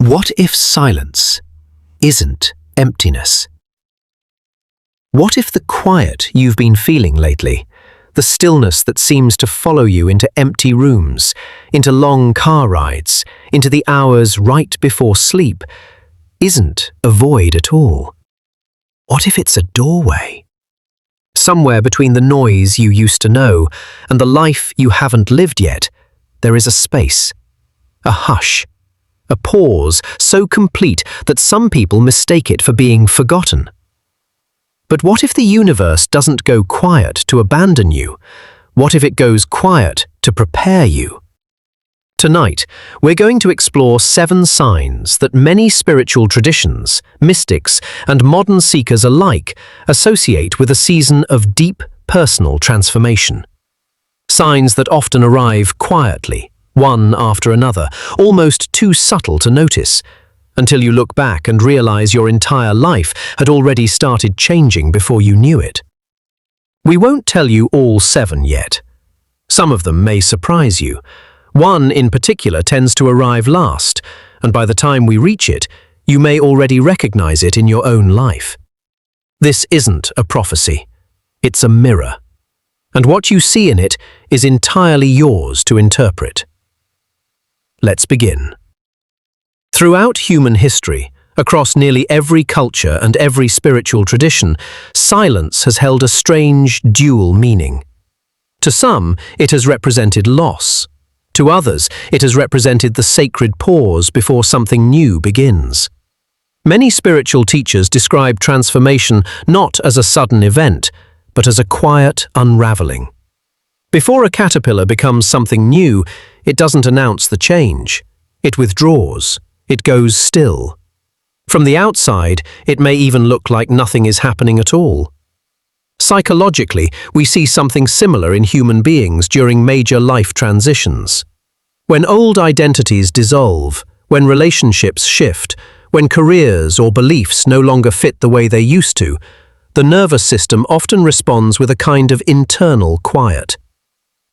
What if silence isn't emptiness? What if the quiet you've been feeling lately, the stillness that seems to follow you into empty rooms, into long car rides, into the hours right before sleep, isn't a void at all? What if it's a doorway? Somewhere between the noise you used to know and the life you haven't lived yet, there is a space, a hush, a pause so complete that some people mistake it for being forgotten. But what if the universe doesn't go quiet to abandon you? What if it goes quiet to prepare you? Tonight, we're going to explore 7 signs that many spiritual traditions, mystics, and modern seekers alike associate with a season of deep personal transformation. Signs that often arrive quietly, one after another, almost too subtle to notice, until you look back and realize your entire life had already started changing before you knew it. We won't tell you all 7 yet. Some of them may surprise you. One in particular tends to arrive last, and by the time we reach it, you may already recognize it in your own life. This isn't a prophecy. It's a mirror. And what you see in it is entirely yours to interpret. Let's begin. Throughout human history, across nearly every culture and every spiritual tradition, silence has held a strange, dual meaning. To some, it has represented loss. To others, it has represented the sacred pause before something new begins. Many spiritual teachers describe transformation not as a sudden event, but as a quiet unraveling. Before a caterpillar becomes something new, it doesn't announce the change. It withdraws. It goes still. From the outside, it may even look like nothing is happening at all. Psychologically, we see something similar in human beings during major life transitions. When old identities dissolve, when relationships shift, when careers or beliefs no longer fit the way they used to, the nervous system often responds with a kind of internal quiet.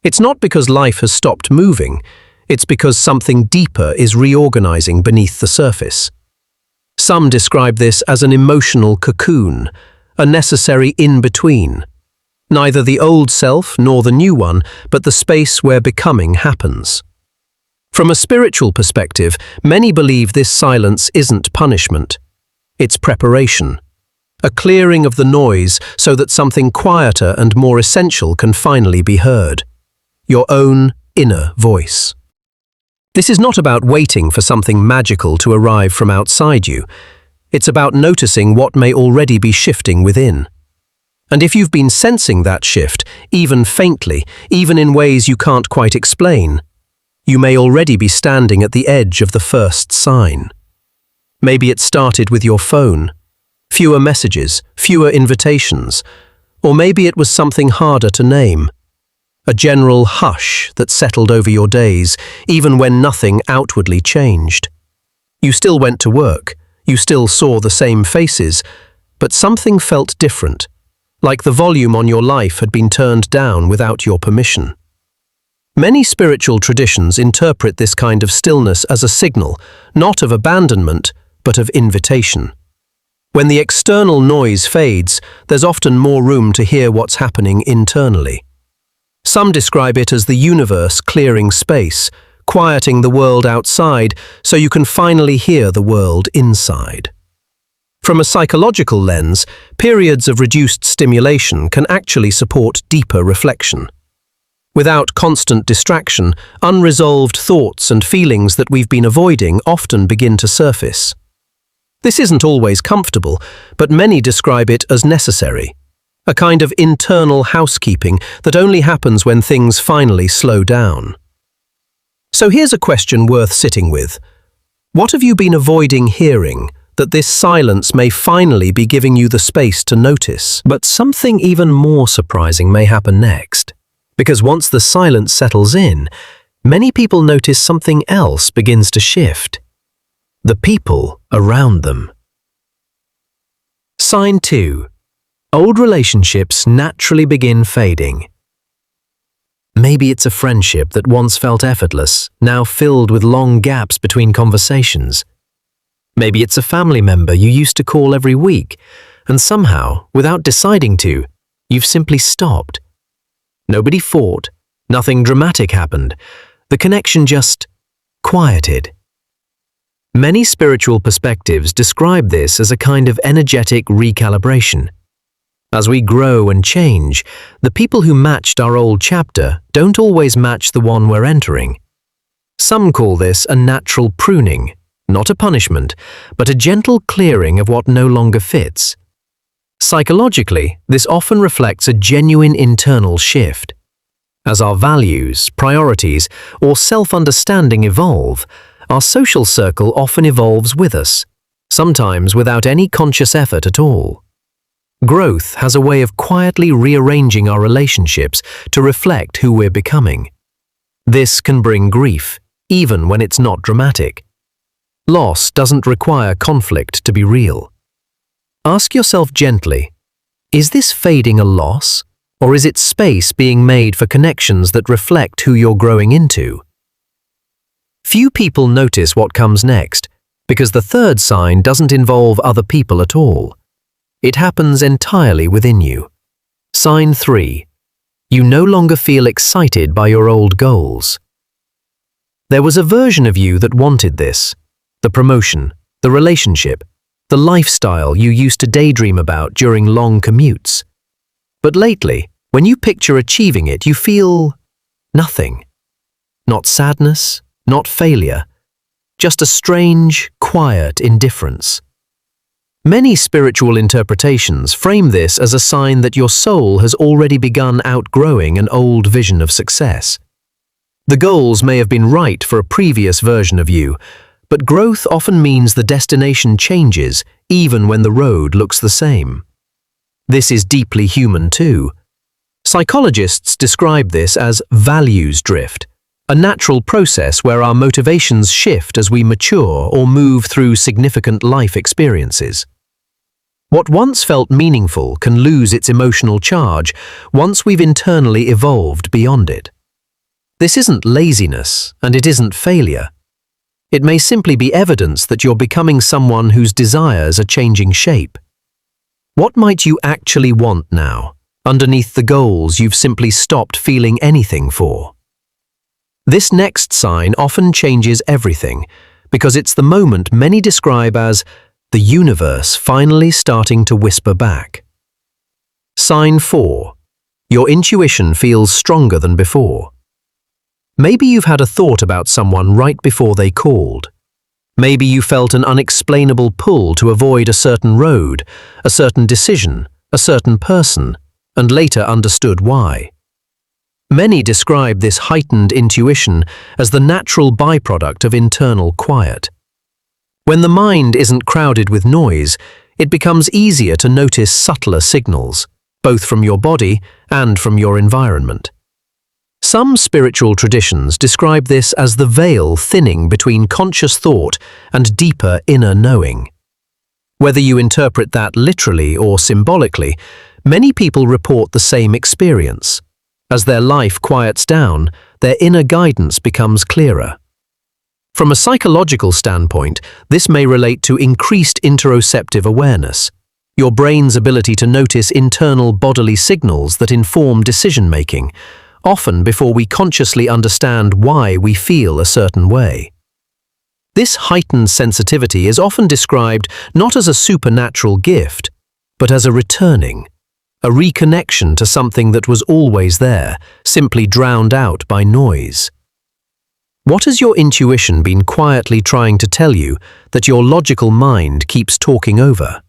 It's not because life has stopped moving, it's because something deeper is reorganizing beneath the surface. Some describe this as an emotional cocoon, a necessary in-between. Neither the old self nor the new one, but the space where becoming happens. From a spiritual perspective, many believe this silence isn't punishment. It's preparation. A clearing of the noise so that something quieter and more essential can finally be heard. Your own inner voice. This is not about waiting for something magical to arrive from outside you. It's about noticing what may already be shifting within. And if you've been sensing that shift, even faintly, even in ways you can't quite explain, you may already be standing at the edge of the first sign. Maybe it started with your phone. Fewer messages, fewer invitations, or maybe it was something harder to name. A general hush that settled over your days, even when nothing outwardly changed. You still went to work, you still saw the same faces, but something felt different, like the volume on your life had been turned down without your permission. Many spiritual traditions interpret this kind of stillness as a signal, not of abandonment, but of invitation. When the external noise fades, there's often more room to hear what's happening internally. Some describe it as the universe clearing space, quieting the world outside so you can finally hear the world inside. From a psychological lens, periods of reduced stimulation can actually support deeper reflection. Without constant distraction, unresolved thoughts and feelings that we've been avoiding often begin to surface. This isn't always comfortable, but many describe it as necessary. A kind of internal housekeeping that only happens when things finally slow down. So here's a question worth sitting with. What have you been avoiding hearing that this silence may finally be giving you the space to notice? But something even more surprising may happen next. Because once the silence settles in, many people notice something else begins to shift. The people around them. Sign 2. Old relationships naturally begin fading. Maybe it's a friendship that once felt effortless, now filled with long gaps between conversations. Maybe it's a family member you used to call every week, and somehow, without deciding to, you've simply stopped. Nobody fought, nothing dramatic happened. The connection just quieted. Many spiritual perspectives describe this as a kind of energetic recalibration. As we grow and change, the people who matched our old chapter don't always match the one we're entering. Some call this a natural pruning, not a punishment, but a gentle clearing of what no longer fits. Psychologically, this often reflects a genuine internal shift. As our values, priorities, or self-understanding evolve, our social circle often evolves with us, sometimes without any conscious effort at all. Growth has a way of quietly rearranging our relationships to reflect who we're becoming. This can bring grief, even when it's not dramatic. Loss doesn't require conflict to be real. Ask yourself gently, is this fading a loss, or is it space being made for connections that reflect who you're growing into? Few people notice what comes next, because the third sign doesn't involve other people at all. It happens entirely within you. Sign 3. You no longer feel excited by your old goals. There was a version of you that wanted this, the promotion, the relationship, the lifestyle you used to daydream about during long commutes. But lately, when you picture achieving it, you feel nothing. Not sadness, not failure, just a strange, quiet indifference. Many spiritual interpretations frame this as a sign that your soul has already begun outgrowing an old vision of success. The goals may have been right for a previous version of you, but growth often means the destination changes even when the road looks the same. This is deeply human too. Psychologists describe this as values drift, a natural process where our motivations shift as we mature or move through significant life experiences. What once felt meaningful can lose its emotional charge once we've internally evolved beyond it. This isn't laziness, and it isn't failure. It may simply be evidence that you're becoming someone whose desires are changing shape. What might you actually want now, underneath the goals you've simply stopped feeling anything for? This next sign often changes everything, because it's the moment many describe as the universe finally starting to whisper back. Sign 4. Your intuition feels stronger than before. Maybe you've had a thought about someone right before they called. Maybe you felt an unexplainable pull to avoid a certain road, a certain decision, a certain person, and later understood why. Many describe this heightened intuition as the natural byproduct of internal quiet. When the mind isn't crowded with noise, it becomes easier to notice subtler signals, both from your body and from your environment. Some spiritual traditions describe this as the veil thinning between conscious thought and deeper inner knowing. Whether you interpret that literally or symbolically, many people report the same experience. As their life quiets down, their inner guidance becomes clearer. From a psychological standpoint, this may relate to increased interoceptive awareness, your brain's ability to notice internal bodily signals that inform decision-making, often before we consciously understand why we feel a certain way. This heightened sensitivity is often described not as a supernatural gift, but as a returning, a reconnection to something that was always there, simply drowned out by noise. What has your intuition been quietly trying to tell you that your logical mind keeps talking over?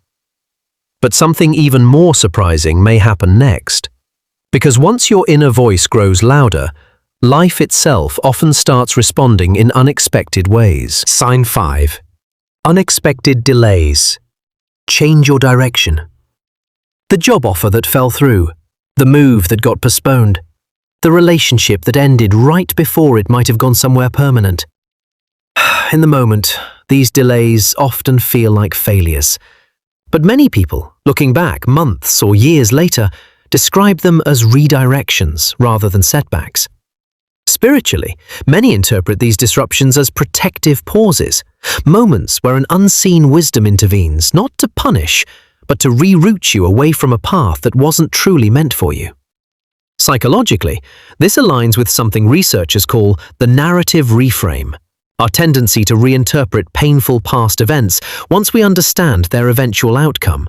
But something even more surprising may happen next. Because once your inner voice grows louder, life itself often starts responding in unexpected ways. Sign 5. Unexpected delays. Change your direction. The job offer that fell through, the move that got postponed, the relationship that ended right before it might have gone somewhere permanent. In the moment, these delays often feel like failures. But many people, looking back months or years later, describe them as redirections rather than setbacks. Spiritually, many interpret these disruptions as protective pauses, moments where an unseen wisdom intervenes, not to punish, but to reroute you away from a path that wasn't truly meant for you. Psychologically, this aligns with something researchers call the narrative reframe, our tendency to reinterpret painful past events once we understand their eventual outcome.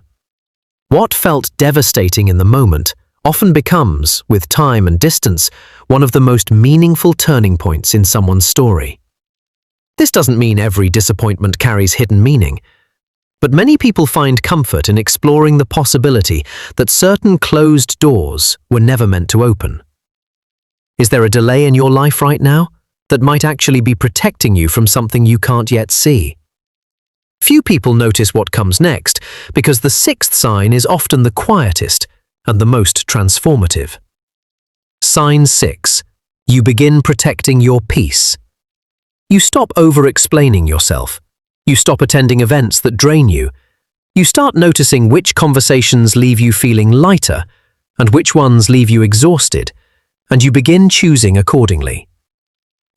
What felt devastating in the moment often becomes, with time and distance, one of the most meaningful turning points in someone's story. This doesn't mean every disappointment carries hidden meaning, but many people find comfort in exploring the possibility that certain closed doors were never meant to open. Is there a delay in your life right now that might actually be protecting you from something you can't yet see? Few people notice what comes next because the sixth sign is often the quietest and the most transformative. Sign 6. You begin protecting your peace. You stop over-explaining yourself. You stop attending events that drain you. You start noticing which conversations leave you feeling lighter and which ones leave you exhausted, and you begin choosing accordingly.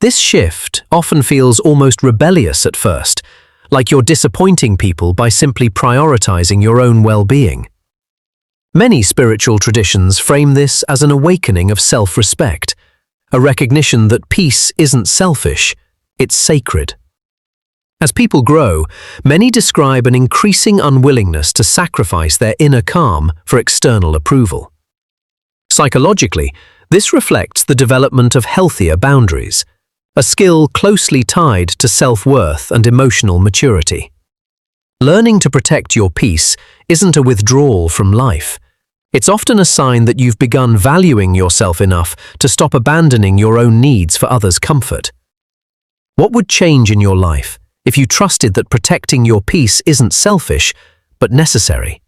This shift often feels almost rebellious at first, like you're disappointing people by simply prioritizing your own well-being. Many spiritual traditions frame this as an awakening of self-respect, a recognition that peace isn't selfish, it's sacred. As people grow, many describe an increasing unwillingness to sacrifice their inner calm for external approval. Psychologically, this reflects the development of healthier boundaries, a skill closely tied to self-worth and emotional maturity. Learning to protect your peace isn't a withdrawal from life. It's often a sign that you've begun valuing yourself enough to stop abandoning your own needs for others' comfort. What would change in your life if you trusted that protecting your peace isn't selfish, but necessary?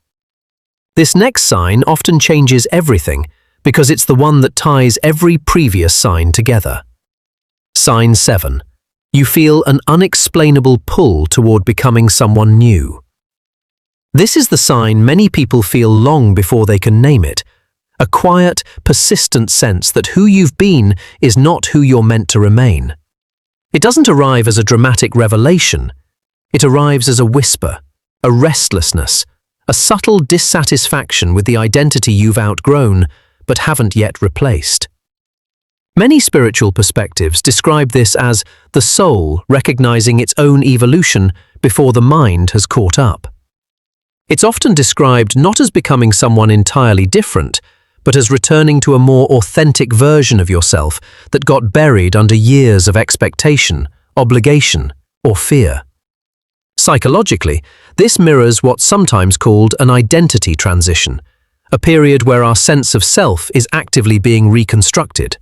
This next sign often changes everything because it's the one that ties every previous sign together. Sign 7. You feel an unexplainable pull toward becoming someone new. This is the sign many people feel long before they can name it, a quiet, persistent sense that who you've been is not who you're meant to remain. It doesn't arrive as a dramatic revelation. It arrives as a whisper, a restlessness, a subtle dissatisfaction with the identity you've outgrown but haven't yet replaced. Many spiritual perspectives describe this as the soul recognizing its own evolution before the mind has caught up. It's often described not as becoming someone entirely different, but as returning to a more authentic version of yourself that got buried under years of expectation, obligation, or fear. Psychologically, this mirrors what's sometimes called an identity transition, a period where our sense of self is actively being reconstructed.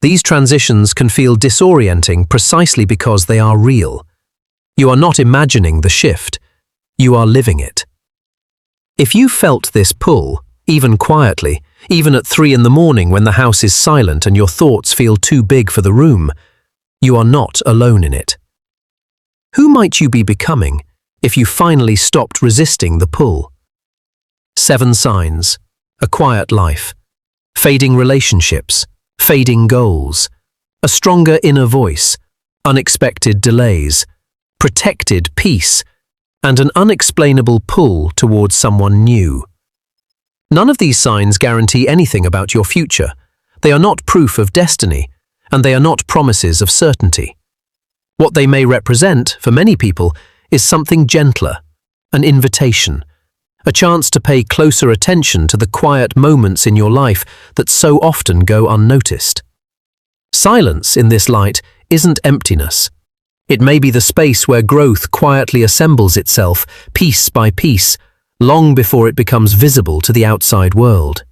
These transitions can feel disorienting precisely because they are real. You are not imagining the shift, you are living it. If you felt this pull, even quietly, even at 3 in the morning when the house is silent and your thoughts feel too big for the room, you are not alone in it. Who might you be becoming if you finally stopped resisting the pull? 7 signs: a quiet life, fading relationships, fading goals, a stronger inner voice, unexpected delays, protected peace, and an unexplainable pull towards someone new. None of these signs guarantee anything about your future. They are not proof of destiny, and they are not promises of certainty. What they may represent, for many people, is something gentler, an invitation, a chance to pay closer attention to the quiet moments in your life that so often go unnoticed. Silence, in this light, isn't emptiness. It may be the space where growth quietly assembles itself, piece by piece, long before it becomes visible to the outside world.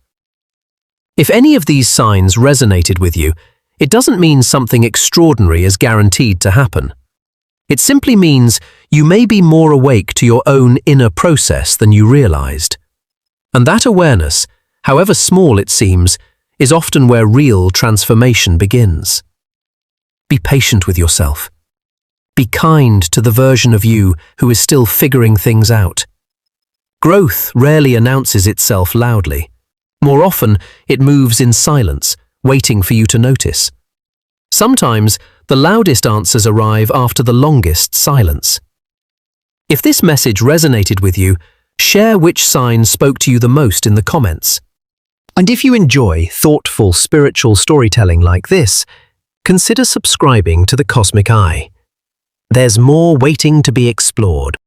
If any of these signs resonated with you, it doesn't mean something extraordinary is guaranteed to happen. It simply means you may be more awake to your own inner process than you realized. And that awareness, however small it seems, is often where real transformation begins. Be patient with yourself. Be kind to the version of you who is still figuring things out. Growth rarely announces itself loudly. More often, it moves in silence, waiting for you to notice. Sometimes, the loudest answers arrive after the longest silence. If this message resonated with you, share which sign spoke to you the most in the comments. And if you enjoy thoughtful spiritual storytelling like this, consider subscribing to the Cosmic Eye. There's more waiting to be explored.